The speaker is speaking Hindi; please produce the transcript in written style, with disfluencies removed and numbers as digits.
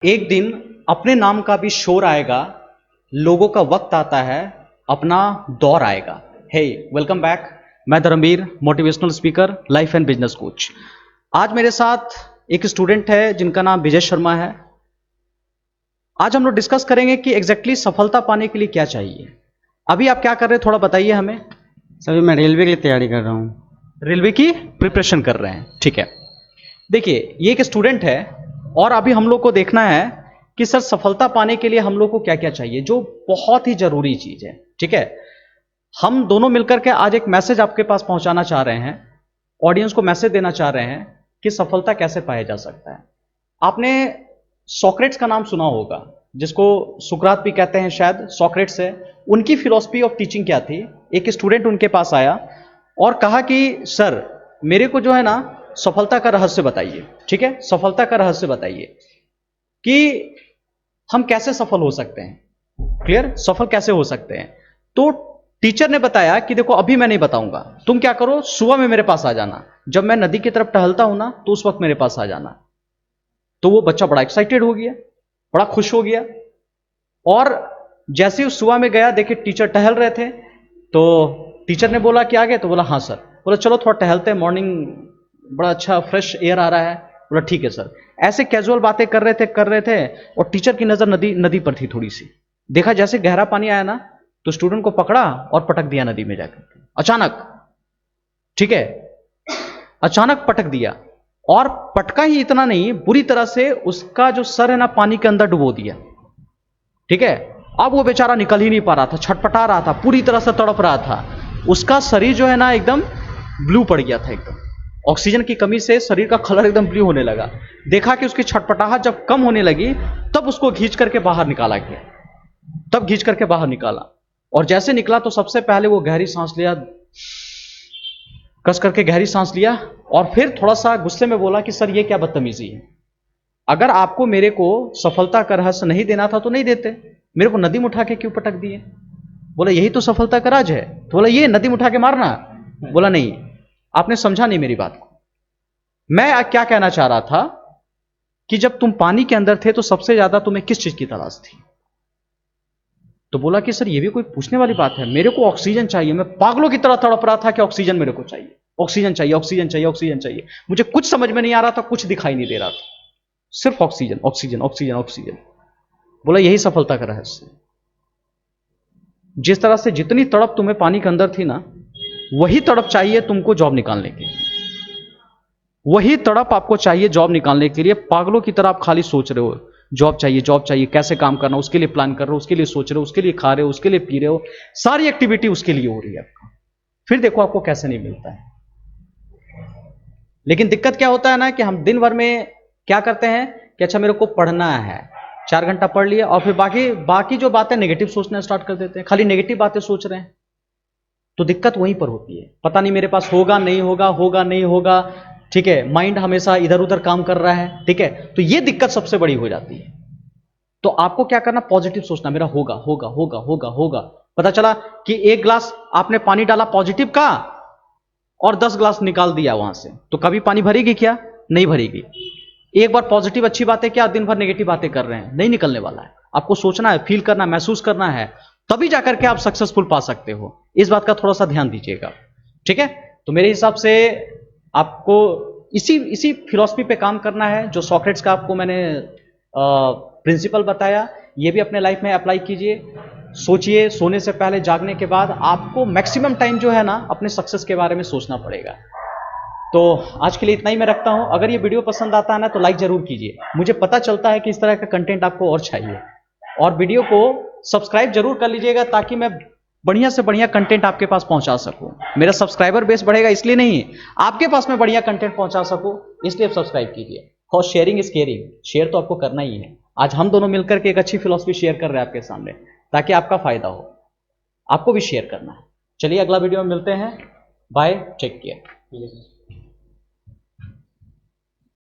एक दिन अपने नाम का भी शोर आएगा, लोगों का वक्त आता है, अपना दौर आएगा। हे वेलकम बैक, मैं Dharamvir, motivational speaker, life and business coach. आज मेरे साथ एक स्टूडेंट है जिनका नाम विजय शर्मा है। आज हम लोग डिस्कस करेंगे कि एग्जैक्टली सफलता पाने के लिए क्या चाहिए। अभी आप क्या कर रहे हैं, थोड़ा बताइए हमें। सर मैं रेलवे की तैयारी कर रहा हूँ। रेलवे की प्रिपरेशन कर रहे हैं, ठीक है। देखिए, ये एक स्टूडेंट है और अभी हम लोग को देखना है कि सर सफलता पाने के लिए हम लोग को क्या क्या चाहिए, जो बहुत ही जरूरी चीज है, ठीक है। हम दोनों मिलकर के आज एक मैसेज आपके पास पहुंचाना चाह रहे हैं, ऑडियंस को मैसेज देना चाह रहे हैं कि सफलता कैसे पाया जा सकता है। आपने सोक्रेट्स का नाम सुना होगा, जिसको सुकरात भी कहते हैं, शायद सोक्रेट्स है। उनकी फिलॉसफी ऑफ टीचिंग क्या थी? एक स्टूडेंट उनके पास आया और कहा कि सर मेरे को जो है ना सफलता का रहस्य बताइए, ठीक है, सफलता का रहस्य बताइए कि हम कैसे सफल हो सकते हैं, क्लियर, सफल कैसे हो सकते हैं। तो टीचर ने बताया कि देखो अभी मैं नहीं बताऊंगा, तुम क्या करो, सुबह में मेरे पास आ जाना, जब मैं नदी की तरफ टहलता हूं ना तो उस वक्त मेरे पास आ जाना। तो वो बच्चा बड़ा एक्साइटेड हो गया, बड़ा खुश हो गया, और जैसे ही सुबह में गया, देखिए टीचर टहल रहे थे, तो टीचर ने बोला कि आ गए, तो बोला हाँ सर। बोला चलो थोड़ा टहलते हैं, मॉर्निंग बड़ा अच्छा फ्रेश एयर आ रहा है। बोला ठीक है सर। ऐसे कैजुअल बातें कर रहे थे और टीचर की नजर नदी पर थी थोड़ी सी। देखा जैसे गहरा पानी आया ना, तो स्टूडेंट को पकड़ा और पटक दिया नदी में जाकर, अचानक, ठीक है, अचानक पटक दिया। और पटका ही इतना नहीं, बुरी तरह से उसका जो सर है ना पानी के अंदर डुबो दिया, ठीक है। अब वो बेचारा निकल ही नहीं पा रहा था, छटपटा रहा था, पूरी तरह से तड़प रहा था। उसका शरीर जो है ना एकदम ब्लू पड़ गया था, एकदम ऑक्सीजन की कमी से शरीर का कलर एकदम ब्लू होने लगा। देखा कि उसकी छटपटाहट जब कम होने लगी, तब उसको खींच करके बाहर निकाला गया, तब खींच करके बाहर निकाला। और जैसे निकला तो सबसे पहले वो गहरी सांस लिया, कस करके गहरी सांस लिया, और फिर थोड़ा सा गुस्से में बोला कि सर ये क्या बदतमीजी है, अगर आपको मेरे को सफलता का रहस्य नहीं देना था तो नहीं देते, मेरे को नदी में उठा के क्यों पटक दिए। बोला यही तो सफलता का राज है। तो बोला ये नदी में उठा के मारना। बोला नहीं, आपने समझा नहीं मेरी बात को। मैं क्या कहना चाह रहा था कि जब तुम पानी के अंदर थे तो सबसे ज्यादा तुम्हें किस चीज की तलाश थी। तो बोला कि सर ये भी कोई पूछने वाली बात है, मेरे को ऑक्सीजन चाहिए, मैं पागलों की तरह तड़प रहा था कि ऑक्सीजन मेरे को चाहिए, ऑक्सीजन चाहिए, ऑक्सीजन चाहिए, ऑक्सीजन चाहिए। मुझे कुछ समझ में नहीं आ रहा था, कुछ दिखाई नहीं दे रहा था, सिर्फ ऑक्सीजन, ऑक्सीजन, ऑक्सीजन, ऑक्सीजन। बोला यही सफलता का रहस्य है। जिस तरह से जितनी तड़प तुम्हें पानी के अंदर थी ना, वही तड़प चाहिए तुमको जॉब निकालने के लिए, वही तड़प आपको चाहिए जॉब निकालने के लिए। पागलों की तरह आप खाली सोच रहे हो जॉब चाहिए, जॉब चाहिए, कैसे काम करना, उसके लिए प्लान कर रहे हो, उसके लिए सोच रहे हो, उसके लिए खा रहे हो, उसके लिए पी रहे हो, सारी एक्टिविटी उसके लिए हो रही है आपका। फिर देखो आपको कैसे नहीं मिलता है। लेकिन दिक्कत क्या होता है ना कि हम दिन भर में क्या करते हैं कि अच्छा मेरे को पढ़ना है, 4 घंटा पढ़ लिया, और फिर बाकी जो बातें नेगेटिव सोचना स्टार्ट कर देते हैं, खाली नेगेटिव बातें सोच रहे हैं। तो दिक्कत वहीं पर होती है, पता नहीं मेरे पास होगा नहीं होगा, होगा नहीं होगा, ठीक है, माइंड हमेशा इधर उधर काम कर रहा है, ठीक है। तो ये दिक्कत सबसे बड़ी हो जाती है। तो आपको क्या करना, पॉजिटिव सोचना, मेरा होगा होगा होगा होगा होगा। पता चला कि 1 ग्लास आपने पानी डाला पॉजिटिव का और 10 ग्लास निकाल दिया वहां से, तो कभी पानी भरेगी क्या? नहीं भरेगी। एक बार पॉजिटिव अच्छी बातें क्या, दिन भर नेगेटिव बातें कर रहे हैं, नहीं निकलने वाला है। आपको सोचना है, फील करना, महसूस करना है, तभी जाकर के आप सक्सेसफुल पा सकते हो। इस बात का थोड़ा सा ध्यान दीजिएगा, ठीक है। तो मेरे हिसाब से आपको इसी फिलॉसफी पे काम करना है, जो सॉक्रेट्स का आपको मैंने प्रिंसिपल बताया, ये भी अपने लाइफ में अप्लाई कीजिए। सोचिए, सोने से पहले, जागने के बाद आपको मैक्सिमम टाइम जो है ना अपने सक्सेस के बारे में सोचना पड़ेगा। तो आज के लिए इतना ही मैं रखता हूं। अगर ये वीडियो पसंद आता है ना तो लाइक जरूर कीजिए, मुझे पता चलता है कि इस तरह का कंटेंट आपको और चाहिए। और वीडियो को सब्सक्राइब जरूर कर लीजिएगा, ताकि मैं बढ़िया से बढ़िया कंटेंट आपके पास पहुंचा सकूं। मेरा सब्सक्राइबर बेस बढ़ेगा इसलिए नहीं, आपके पास मैं बढ़िया कंटेंट पहुंचा सकूं, इसलिए आप सब्सक्राइब कीजिए। और शेयरिंग इज केयरिंग, शेयर तो आपको करना ही है। आज हम दोनों मिलकर के एक अच्छी फिलॉसफी शेयर कर रहे हैं आपके सामने, ताकि आपका फायदा हो। आपको भी शेयर करना है। चलिए अगला वीडियो में मिलते हैं, बाय, टेक केयर।